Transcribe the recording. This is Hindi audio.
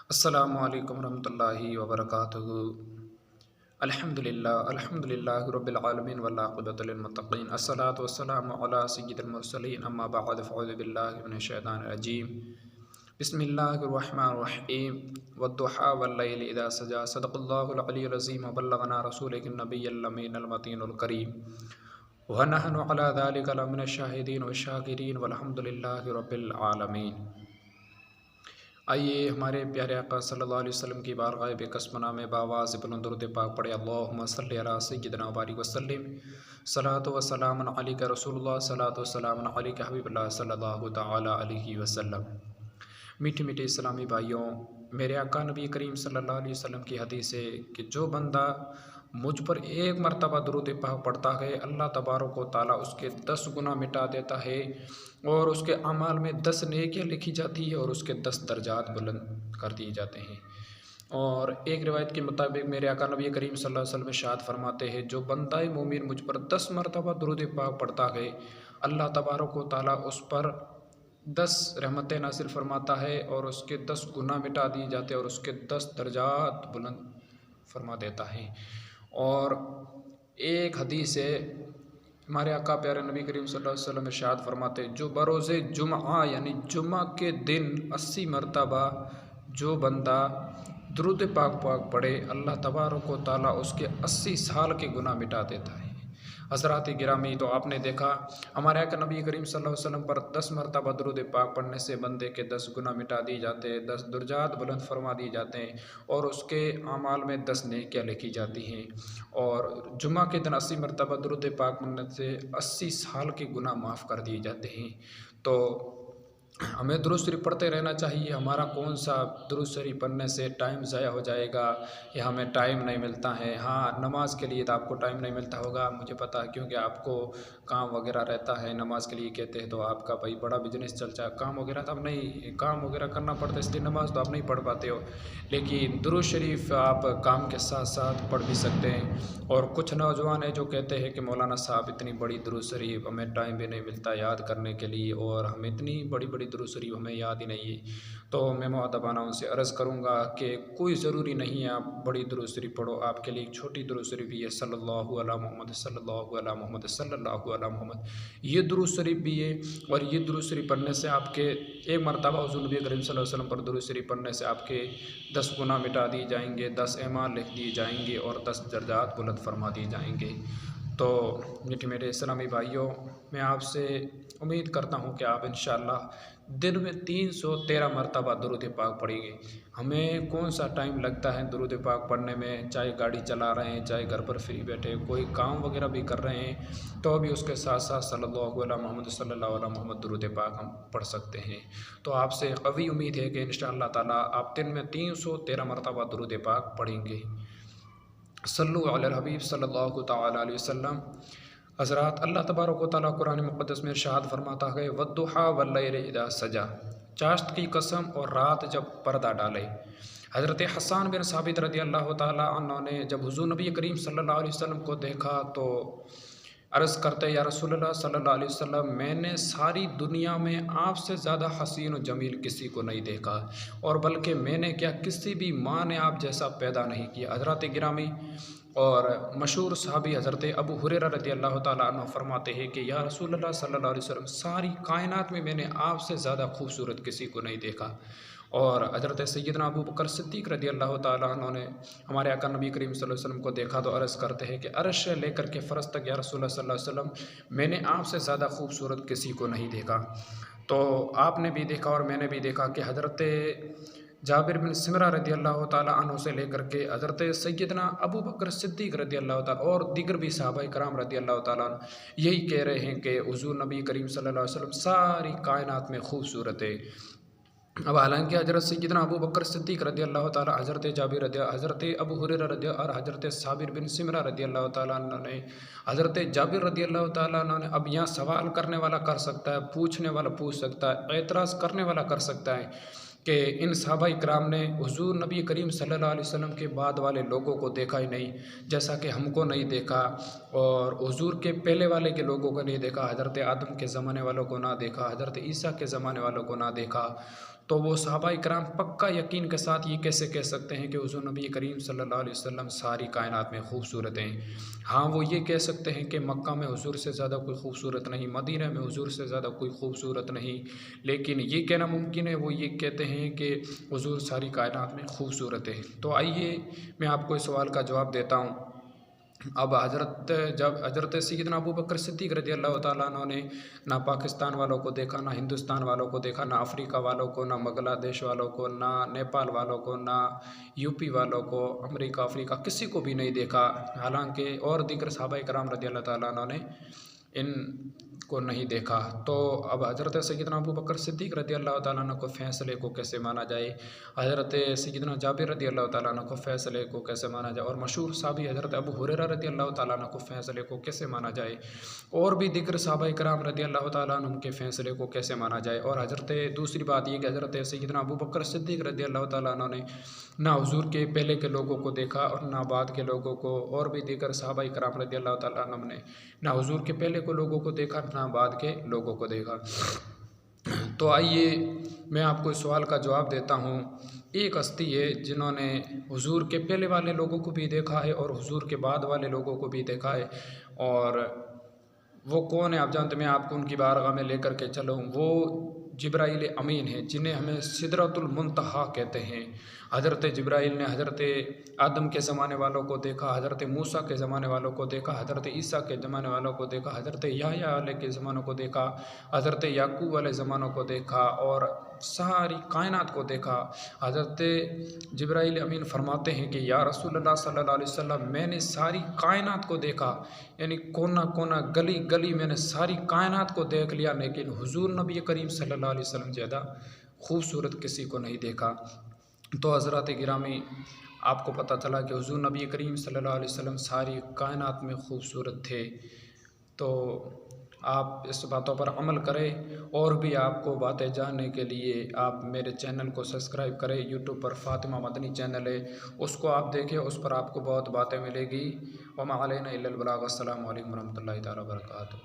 अस्सलामु अलैकुम रहमतुल्लाहि व बरकातुहू। अल्हम्दुलिल्लाहि रब्बिल आलमीन वल आक़िबतु लिल मुत्तक़ीन अस्सलातु वस्सलामु अला सय्यिदिल मुरसलीन अम्मा बअद फ़अऊज़ु बिल्लाहि मिनश शैतानिर रजीम बिस्मिल्लाहिर रहमानिर रहीम वद्दुहा वल्लैलि इज़ा सजा सदक़ल्लाहुल अलियुल अज़ीम व बल्लगना रसूलुहुन नबिय्युल अमीनुल मतीनुल करीम व नहनु अला ज़ालिका लमिनश शाहिदीन व शाकिरीन वल्हम्दुलिल्लाहि रब्बिल आलमीन। आइए हमारे प्यारे आका सल्लल्लाहु अलैहि वसल्लम की बारगाह बेकसमना में बावाज़ बुलंद दुरूद पाक पढ़े। अल्लाहुम्मा सल्लि अला सय्यिदिना व बारिक वसल्लिम सलातो व सलामुन अलैका रसूलुल्लाह सलातो व सलामुन अलैका हबीबुल्लाह सल्लल्लाहु तआला अलैहि वसल्लम। मीठे मीठे इस्लामी भाइयों, मेरे आका नबी करीम सल्लल्लाहु अलैहि वसल्लम की हदीस है कि जो बंदा मुझ पर एक मरतबा दुरूद पाक पढ़ता है, अल्लाह तबारक व तआला उसके 10 गुनाह मिटा देता है और उसके अमाल में 10 नेकियां लिखी जाती है और उसके 10 दर्जात बुलंद कर दिए जाते हैं। और एक रिवायत के मुताबिक मेरे आका नबी करीम सल्लल्लाहु अलैहि वसल्लम इरशाद फरमाते हैं, जो बंदा मोमिन मुझ पर 10 मरतबा दुरूद पाक पढ़ता है, अल्लाह तबारक व तआला उस पर 10 रहमतें नासिल फरमाता है और उसके 10 गुनाह मिटा दिए जाते हैं और उसके 10 दर्जात बुलंद फरमा देता है। और एक हदीस है, हमारे आका प्यारे नबी करीम सल्लल्लाहु अलैहि वसल्लम इरशाद फरमाते, जो बरोज़े जुमा यानी जुमा के दिन 80 मरतबा जो बंदा दुरूद पाक पढ़े, अल्लाह तबारक व तआला उसके 80 साल के गुनाह मिटा देता है। हज़रात गिरामी, तो आपने देखा हमारे आका नबी करीम सल्लल्लाहु अलैहि वसल्लम पर 10 मरतबा दुरूद पाक पढ़ने से बंदे के 10 गुनाह मिटा दिए जाते हैं, 10 दर्जात बुलंद फरमा दिए जाते हैं और उसके आमाल में 10 नेकियां लिखी जाती हैं। और जुमा के दिन 80 मरतबा दुरूद पाक पढ़ने से 80 साल के गुनाह माफ़ कर दिए जाते हैं। तो हमें दुरूद शरीफ पढ़ते रहना चाहिए। हमारा कौन सा दुरूद शरीफ पढ़ने से टाइम ज़ाया हो जाएगा या हमें टाइम नहीं मिलता है। हाँ, नमाज के लिए तो आपको टाइम नहीं मिलता होगा, मुझे पता है, क्योंकि आपको काम वगैरह रहता है। नमाज के लिए कहते हैं तो आपका भाई बड़ा बिजनेस चलता है, काम वगैरह तो आप नहीं, काम वगैरह करना पड़ता है, इसलिए नमाज तो आप नहीं पढ़ पाते हो। लेकिन दुरूद शरीफ आप काम के साथ साथ पढ़ भी सकते हैं। और कुछ नौजवान है जो कहते हैं कि मौलाना साहब इतनी बड़ी दुरूद शरीफ हमें टाइम भी नहीं मिलता याद करने के लिए और हमें इतनी बड़ी बड़ी दुरूद शरीफ हमें याद ही नहीं है। तो मैं मुअद्दबाना उनसे अर्ज़ करूँगा कि कोई ज़रूरी नहीं है आप बड़ी दुरूद शरीफ पढ़ो, आपके लिए एक छोटी दुरूद शरीफ भी है, सल्लल्लाहु अला मुहम्मद सल्लल्लाहु अला मुहम्मद सल्लल्लाहु अला मुहम्मद, ये दुरूद शरीफ भी है। और ये दुरूद शरीफ पढ़ने से आपके एक मरतबा हुज़ूर नबी करीम सल्लल्लाहु अलैहि वसल्लम पर दुरूद शरीफ पढ़ने से आपके 10 गुनाह मिटा दिए जाएंगे, 10 ऐमाल लिख दिए जाएंगे और 10 दर्जात बुलंद फरमा दिए जाएंगे। तो मीठे मेरे इस्लामी भाइयों, मैं आपसे उम्मीद करता हूँ कि आप इंशाअल्लाह दिन में 313 मरतबा दुरूद पाक पढ़ेंगे। हमें कौन सा टाइम लगता है दुरूद पाक पढ़ने में, चाहे गाड़ी चला रहे हैं, चाहे घर पर फ्री बैठे, कोई काम वगैरह भी कर रहे हैं, तो भी उसके साथ साथ सल्लल्लाहु अलैहि मोहम्मद सल्लल्लाहु अलैहि मोहम्मद दुरूद पाक हम पढ़ सकते हैं। तो आपसे कवी उम्मीद है कि इंशाअल्लाह ताला आप दिन में 313 मरतबा दुरूद पाक पढ़ेंगे। सल्लु अलल हबीब सल्लल्लाहु तआला अलैहि वसल्लम। हज़रात, अल्लाह तबारक व तआला कुरान मुक़द्दस में इरशाद फरमाता है, वद्दुहा वल्लैलि इज़ा सजा, चाश्त की कसम और रात जब पर्दा डाले। हज़रत हसन बिन साबित रज़ी अल्लाह तआला अन्हु ने जब हुज़ूर नबी करीम सल्लल्लाहु अलैहि वसल्लम को देखा तो अर्ज़ करते, या रसूलुल्लाह सल्लल्लाहु अलैहि वसल्लम, मैंने सारी दुनिया में आपसे ज़्यादा हसीन और जमील किसी को नहीं देखा और बल्कि मैंने क्या किसी भी माँ ने आप जैसा पैदा नहीं किया। हज़रत गिरामी और मशहूर सहाबी हज़रत अबू हुरैरा रज़ी अल्लाह तआला अन्हु फरमाते हैं कि या रसूलुल्लाह सल्लल्लाहु अलैहि वसल्लम, सारी कायनात में मैंने आपसे ज़्यादा खूबसूरत किसी को नहीं देखा। और हज़रत सैयदना अबू बकर सिद्दीक़ रज़ी अल्लाह तआला अन्हु ने हमारे आका नबी करीम सल्लल्लाहु अलैहि वसल्लम को देखा तो अर्ज़ करते हैं कि अर्श से लेकर के फ़रश तक या रसूलुल्लाह सल्लल्लाहु अलैहि वसल्लम, मैंने आपसे ज़्यादा खूबसूरत किसी को नहीं देखा। तो आपने भी देखा और मैंने भी देखा कि हज़रत जाबिर बिन सिमरा रज़ी अल्लाह तआला अन्हु से लेकर के हज़रत सैयदना अबू बकर सिद्दीक़ रज़ी अल्लाह तआला और दीगर भी सहाबाए कराम रज़ी अल्लाह तआला अन्हु यही कह रहे हैं कि हुज़ूर नबी करीम सल्लल्लाहु अलैहि वसल्लम सारी कायनात में खूबसूरत है। अब हालांकि हज़रत सैयदना अबू बकर सिद्दीक़ रज़ी अल्लाह तआला, हज़रत जाबिर रज़ी, हज़रत अबू हुरैरा रज़ी और हज़रत साबिर बिन सिमरा रज़ी अल्लाह तआला अन्हु ने, हज़रत जाबिर रज़ी अल्लाह तआला अन्हु ने, अब यहाँ सवाल करने वाला कर सकता है, पूछने वाला पूछ सकता है, एतराज़ करने वाला कर सकता है कि इन सहाबा इकराम ने हुज़ूर नबी करीम सल्लल्लाहु अलैहि वसल्लम के बाद वाले लोगों को देखा ही नहीं, जैसा कि हमको नहीं देखा और हुज़ूर के पहले वाले के लोगों को नहीं देखा, हज़रत आदम के ज़माने वालों को ना देखा, हज़रत ईसा के ज़माने वालों को ना देखा। तो वो सहाबा-ए-किराम पक्का यकीन के साथ ये कैसे कह सकते हैं कि हुज़ूर नबी करीम सल्लल्लाहु अलैहि वसल्लम सारी कायनात में खूबसूरत हैं। हाँ, वो ये कह सकते हैं कि मक्का में हुज़ूर से ज़्यादा कोई खूबसूरत नहीं, मदीना में हुज़ूर से ज़्यादा कोई खूबसूरत नहीं, लेकिन ये कहना मुमकिन है वो ये कहते हैं कि हुज़ूर सारी कायनात में खूबसूरत है। तो आइए मैं आपको इस सवाल का जवाब देता हूँ। अब जब हज़रत सैयदना अबू बकर सिद्दीक़ रज़ियल्लाहु ताला अन्हु ने ना पाकिस्तान वालों को देखा, ना हिंदुस्तान वालों को देखा, ना अफ़्रीका वालों को, ना बांग्लादेश वालों को, ना नेपाल वालों को, ना यूपी वालों को, अमेरिका, अफ़्रीका किसी को भी नहीं देखा। हालाँकि और दीगर सहाबा-ए-किराम रज़ियल्लाहु ताला अन्हु ने इनको नहीं देखा। तो अब हज़रत सैयदना अबू बकर सिद्दीक़ रज़ियल्लाहु ताला अन्हु को फ़ैसले को कैसे माना जाए, हज़रत सैयदना जाबिर रज़ियल्लाहु ताला अन्हु को फ़ैसले को कैसे माना जाए, और मशहूर सहाबी हज़रत अबू हुरैरा रज़ियल्लाहु ताला अन्हु को फ़ैसले को कैसे माना जाए, और भी दीगर सहाबा-ए-किराम रज़ियल्लाहु ताला अन्हुम के फ़ैसले को कैसे माना जाए। और दूसरी बात ये कि हज़रत सैयदना अबू बकर सिद्दीक़ रज़ियल्लाहु ताला अन्हु ने ना हुज़ूर के पहले के लोगों को देखा और ना बाद के लोगों को, और भी दीगर सहाबा-ए-किराम रज़ियल्लाहु ताला अन्हुम ने ना हुज़ूर के पहले के लोगों को देखा, ना बाद के लोगों को देखा। तो आइए मैं आपको इस सवाल का जवाब देता हूँ। एक हस्ती है जिन्होंने हुज़ूर के पहले वाले लोगों को भी देखा है और हुज़ूर के बाद वाले लोगों को भी देखा है, और वो कौन है आप जानते हैं? मैं आपको उनकी बारगाह में लेकर के चलूँ। वो जिब्राईल अमीन हैं, जिन्हें हमें सिदरतुल मुंतहा कहते हैं। हज़रत जिब्राईल ने हज़रत आदम के ज़माने वालों को देखा, हज़रत मूसा के ज़माने वालों को देखा, हज़रत ईसा के ज़माने वालों को देखा, हज़रत याहया अलैहि के ज़मानों को देखा, हज़रत याकूब वाले ज़मानों को देखा, और सारी कायनात को देखा। हज़रत जिब्राईल अमीन फरमाते हैं कि या रसूलल्लाह सल्लल्लाहु अलैहि वसल्लम, मैंने सारी कायनात को देखा, यानी कोना कोना गली गली मैंने सारी कायनात को देख लिया, लेकिन हुज़ूर नबी करीम सल्लल्लाहु अलैहि वसल्लम ज़्यादा खूबसूरत किसी को नहीं देखा। तो हज़रात गिरामी, आपको पता चला कि हुज़ूर नबी करीम सल्लल्लाहु अलैहि वसल्लम सारी कायनात में खूबसूरत थे। तो आप इस बातों पर अमल करें, और भी आपको बातें जानने के लिए आप मेरे चैनल को सब्सक्राइब करें। यूट्यूब पर फ़ातिमा मदनी चैनल है, उसको आप देखें, उस पर आपको बहुत बातें मिलेगी। वमा अलैना इल्लल बलाग। अस्सलामु अलैकुम रहमतुल्लाहि तआला व बरकातहू।